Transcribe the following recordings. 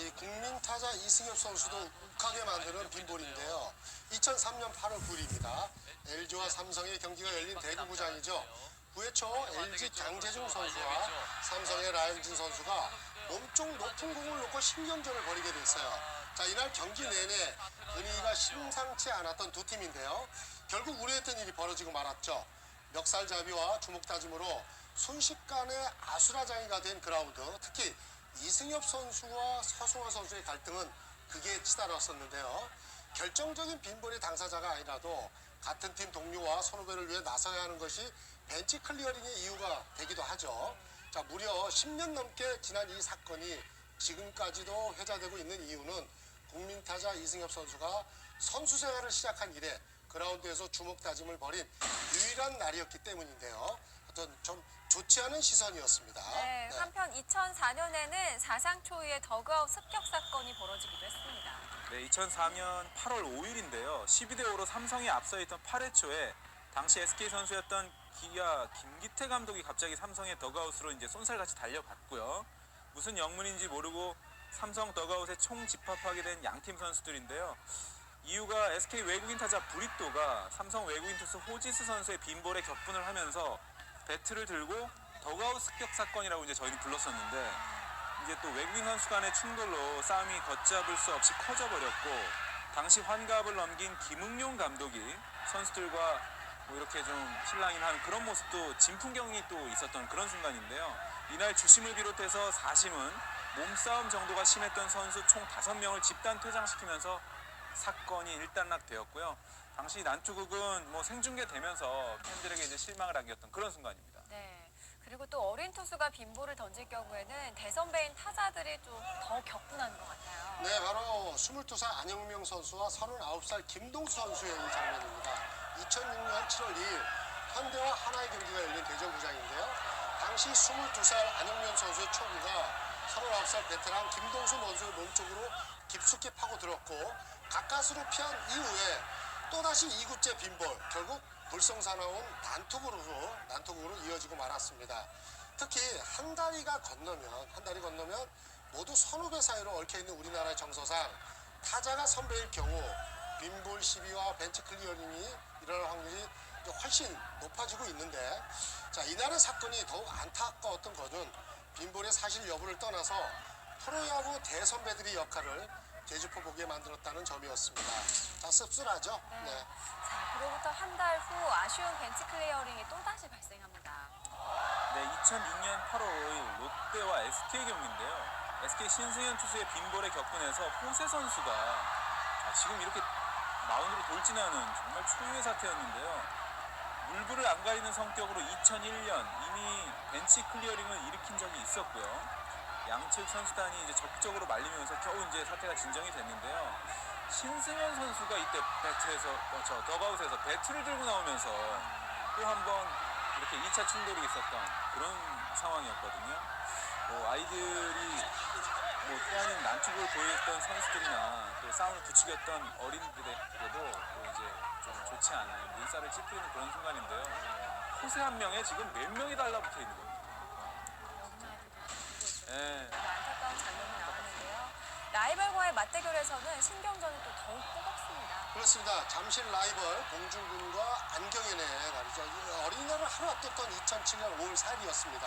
이 국민 타자 이승엽 선수도 욱하게 만드는 빈볼인데요. 2003년 8월 9일입니다. LG와 삼성의 경기가 열린 대구구장이죠. 9회 초 LG 장재중 선수와 삼성의 라이언진 선수가 몸쪽 높은 공을 놓고 신경전을 벌이게 됐어요. 자, 이날 경기 내내 분위기가 심상치 않았던 두 팀인데요. 결국 우려했던 일이 벌어지고 말았죠. 멱살잡이와 주먹다짐으로 순식간에 아수라장이가 된 그라운드. 특히 이승엽 선수와 서승환 선수의 갈등은 극에 치달았었는데요. 결정적인 빈볼의 당사자가 아니라도 같은 팀 동료와 선후배를 위해 나서야 하는 것이 벤치 클리어링의 이유가 되기도 하죠. 자, 무려 10년 넘게 지난 이 사건이 지금까지도 회자되고 있는 이유는 국민타자 이승엽 선수가 선수 생활을 시작한 이래 그라운드에서 주먹다짐을 벌인 유일한 날이었기 때문인데요. 어떤 좀 좋지 않은 시선이었습니다. 네, 한편 2004년에는 사상 초유의 더그아웃 습격 사건이 벌어지기도 했습니다. 네, 2004년 8월 5일인데요. 12대5로 삼성이 앞서 있던 8회 초에 당시 SK 선수였던 기아 김기태 감독이 갑자기 삼성의 더그아웃으로 이제 쏜살같이 달려갔고요. 무슨 영문인지 모르고 삼성 더그아웃에 총 집합하게 된 양팀 선수들인데요. 이유가 SK 외국인 타자 브리또가 삼성 외국인 투수 호지스 선수의 빈볼에 격분을 하면서 배트를 들고 더그아웃 습격 사건이라고 이제 저희는 불렀었는데, 이제 또 외국인 선수 간의 충돌로 싸움이 걷잡을 수 없이 커져버렸고, 당시 환갑을 넘긴 김응용 감독이 선수들과 뭐 이렇게 좀 실랑이를 그런 모습도 진풍경이 또 있었던 그런 순간인데요. 이날 주심을 비롯해서 4심은 몸싸움 정도가 심했던 선수 총 5명을 집단 퇴장시키면서 사건이 일단락되었고요. 당시 난투극은 뭐 생중계되면서 팬들에게 이제 실망을 안겼던 그런 순간입니다. 네. 그리고 또 어린 투수가 빈볼을 던질 경우에는 대선배인 타자들이 좀 더 격분한 것 같아요. 네, 바로 22살 안영명 선수와 39살 김동수 선수의 이 장면입니다. 2006년 7월 2일 현대와 하나의 경기가 열린 대전구장인데요. 당시 22살 안영명 선수의 초구가 39살 베테랑 김동수 선수의 몸쪽으로 깊숙이 파고들었고, 가까스로 피한 이후에 또다시 2구째 빈볼, 결국 불성사나운 난투극으로 이어지고 말았습니다. 특히 한 다리가 건너면 모두 선후배 사이로 얽혀있는 우리나라의 정서상 타자가 선배일 경우 빈볼 시비와 벤치 클리어링이 일어날 확률이 훨씬 높아지고 있는데, 자, 이날의 사건이 더욱 안타까웠던 것은 빈볼의 사실 여부를 떠나서 프로야구 대선배들의 역할을 제주포 보게 만들었다는 점이었습니다. 자, 씁쓸하죠? 네. 자, 그로부터 한 달 후 아쉬운 벤치 클리어링이 또다시 발생합니다. 네, 2006년 8월 5일 롯데와 SK 경기인데요. SK 신승현 투수의 빈볼에 격분해서 호세 선수가 지금 이렇게 마운드로 돌진하는 정말 초유의 사태였는데요. 물불을 안 가리는 성격으로 2001년 이미 벤치 클리어링을 일으킨 적이 있었고요. 양측 선수단이 이제 적극적으로 말리면서 겨우 이제 사태가 진정이 됐는데요. 신승현 선수가 이때 더그아웃에서 배트를 들고 나오면서 또 한 번 이렇게 2차 충돌이 있었던 그런 상황이었거든요. 아이들이 또한 난투극을 보였던 선수들이나 또 싸움을 부추겼던 어린이들에게도 또 이제 좀 좋지 않은 물살을 찌푸리는 그런 순간인데요. 호세 한 명에 지금 몇 명이 달라붙어 있는 겁니다. 네. 안타까운 장면이 나왔는데요. 라이벌과의 맞대결에서는 신경전이 또 더욱 뜨겁습니다. 그렇습니다. 잠실 라이벌 봉준군과 안경현의 말이죠. 어린이날을 하루 앞뒀던 2007년 5월 4일이었습니다.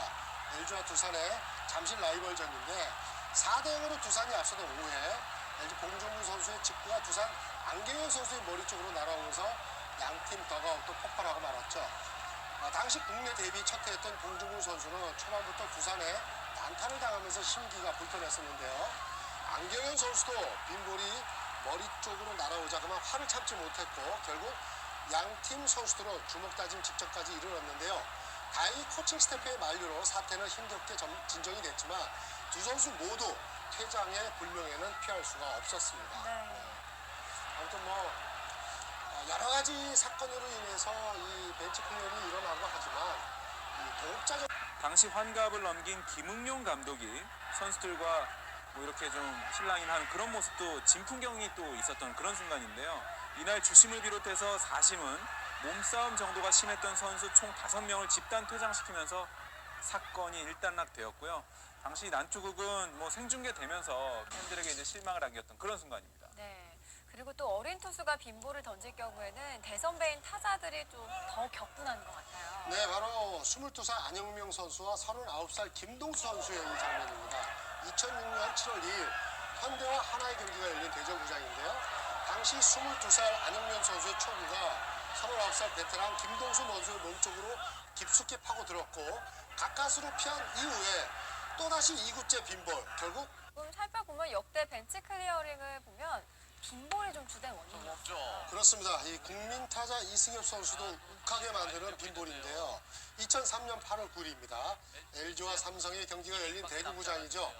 LG와 두산의 잠실 라이벌전인데 4대0으로 두산이 앞서던 5회 LG 봉준군 선수의 직구가 두산 안경현 선수의 머리 쪽으로 날아오면서 양팀 더그아웃도 폭발하고 말았죠. 당시 국내 데뷔 첫 해였던 봉준군 선수는 초반부터 두산에 난타를 당하면서 심기가 불편했었는데요. 안경현 선수도 빈볼이 머리 쪽으로 날아오자 그만 화를 참지 못했고 결국 양팀 선수들은 주먹다짐 직전까지 이르렀는데요. 다행히 코칭 스태프의 만류로 사태는 힘겹게 진정이 됐지만 두 선수 모두 퇴장의 불명예는 피할 수가 없었습니다. 네. 아무튼 여러 가지 사건으로 인해서 이 벤치 클리어링이 일어나고 하지만 이 동업자적 당시 환갑을 넘긴 김응용 감독이 선수들과 이렇게 좀 실랑이를 하는 그런 모습도 진풍경이 또 있었던 그런 순간인데요. 이날 주심을 비롯해서 4심은 몸싸움 정도가 심했던 선수 총 5명을 집단 퇴장시키면서 사건이 일단락되었고요. 당시 난투극은 뭐 생중계되면서 팬들에게 이제 실망을 안겼던 그런 순간입니다. 네. 그리고 또 어린 투수가 빈볼을 던질 경우에는 대선배인 타자들이 좀 더 격분한 것 같아요. 네, 바로 22살 안영명 선수와 39살 김동수 선수의 이 장면입니다. 2006년 7월 2일 현대와 하나의 경기가 열린 대전구장인데요. 당시 22살 안영명 선수의 초구가 39살 베테랑 김동수 선수의 몸쪽으로 깊숙이 파고들었고 가까스로 피한 이후에 또다시 2구째 빈볼, 결국 조금 살펴보면 역대 벤치 클리어링을 보면 빈볼이 좀 주된 원인이에요. 없죠. 그렇습니다. 이 국민 타자 이승엽 선수도 욱하게 만드는 빈볼인데요. 2003년 8월 9일입니다. LG와 삼성의 경기가 열린 대구구장이죠.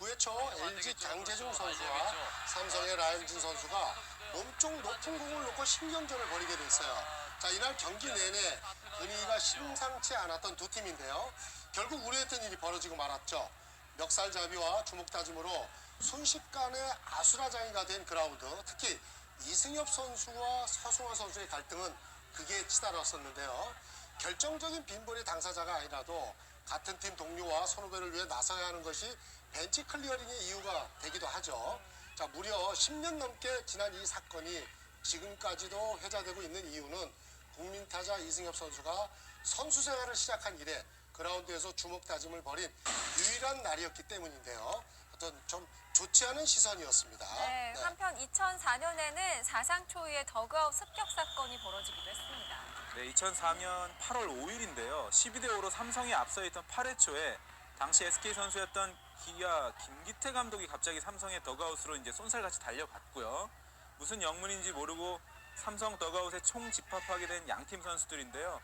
9회 초 LG 장재중 선수와 삼성의 라임진 선수가 몸쪽 높은 공을 놓고 신경전을 벌이게 됐어요. 자, 이날 경기 내내 분위기가 심상치 않았던 두 팀인데요. 결국 우려했던 일이 벌어지고 말았죠. 멱살잡이와 주먹다짐으로 순식간에 아수라장이가 된 그라운드. 특히 이승엽 선수와 서승원 선수의 갈등은 극에 치달았었는데요. 결정적인 빈볼의 당사자가 아니라도 같은 팀 동료와 선후배를 위해 나서야 하는 것이 벤치 클리어링의 이유가 되기도 하죠. 자, 무려 10년 넘게 지난 이 사건이 지금까지도 회자되고 있는 이유는 국민타자 이승엽 선수가 선수 생활을 시작한 이래 그라운드에서 주먹 다짐을 벌인 유일한 날이었기 때문인데요. 어떤 좀 좋지 않은 시선이었습니다. 네, 한편 2004년에는 사상 초유의 더그아웃 습격 사건이 벌어지기도 했습니다. 네, 2004년 8월 5일인데요. 12대5로 삼성이 앞서 있던 8회 초에 당시 SK 선수였던 기아 김기태 감독이 갑자기 삼성의 더그아웃으로 이제 쏜살같이 달려갔고요. 무슨 영문인지 모르고 삼성 더그아웃에 총 집합하게 된 양팀 선수들인데요.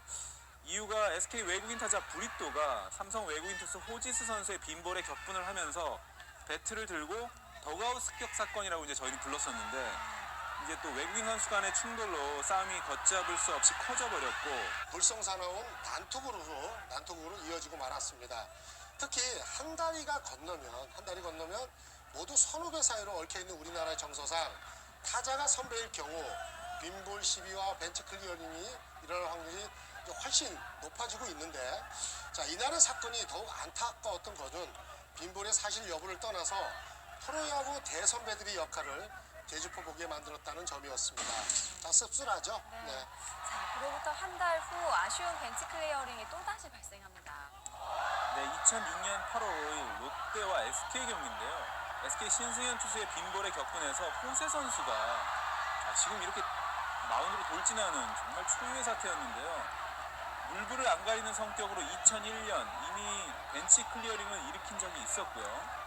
이유가 SK 외국인 타자 브리또가 삼성 외국인 투수 호지스 선수의 빈볼에 격분을 하면서 배트를 들고 더그아웃 습격 사건이라고 이제 저희는 불렀었는데 이제 또 외국인 선수 간의 충돌로 싸움이 걷잡을 수 없이 커져버렸고 불성사나운 난투극으로 이어지고 말았습니다. 특히 한 다리 건너면 모두 선후배 사이로 얽혀있는 우리나라의 정서상 타자가 선배일 경우 빈볼 시비와 벤치 클리어링이 일어날 확률이 훨씬 높아지고 있는데, 자, 이날의 사건이 더욱 안타까웠던 것은 빈볼의 사실 여부를 떠나서 프로야구 대선배들의 역할을 되짚어 보게 만들었다는 점이었습니다. 자, 씁쓸하죠? 네. 자, 그로부터 한 달 후 아쉬운 벤치 클리어링이 또다시 발생합니다. 네, 2006년 8월 5일 롯데와 SK 경기인데요. SK 신승현 투수의 빈볼에 격분해서 호세 선수가 지금 이렇게 마운드로 돌진하는 정말 초유의 사태였는데요. 물불을 안 가리는 성격으로 2001년 이미 벤치 클리어링을 일으킨 적이 있었고요.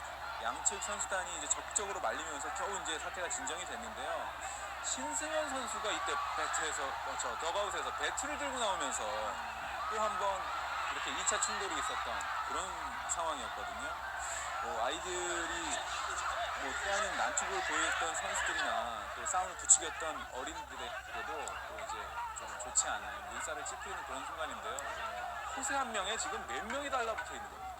양측 선수단이 이제 적극적으로 말리면서 겨우 이제 사태가 진정이 됐는데요. 신승현 선수가 이때 더가웃에서 배트를 들고 나오면서 또 한 번 이렇게 2차 충돌이 있었던 그런 상황이었거든요. 아이들이 또한 난투극을 보였던 선수들이나 또 싸움을 부추겼던 어린이들에게도 또 이제 좀 좋지 않은 물살을 찌푸리는 그런 순간인데요. 호세 한 명에 지금 몇 명이 달라붙어 있는 겁니다.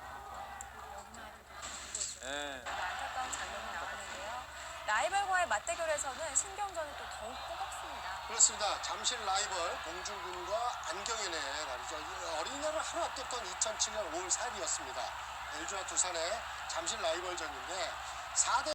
네. 안타까운 장면이 나왔는데요. 라이벌과의 맞대결에서는 신경전이 또 더욱 뜨겁습니다. 그렇습니다. 잠실 라이벌 봉준군과 안경현의 날이죠. 어린이날을 하루 앞뒀던 2007년 5월 4일이었습니다. LG와 두산의 잠실 라이벌전인데 4대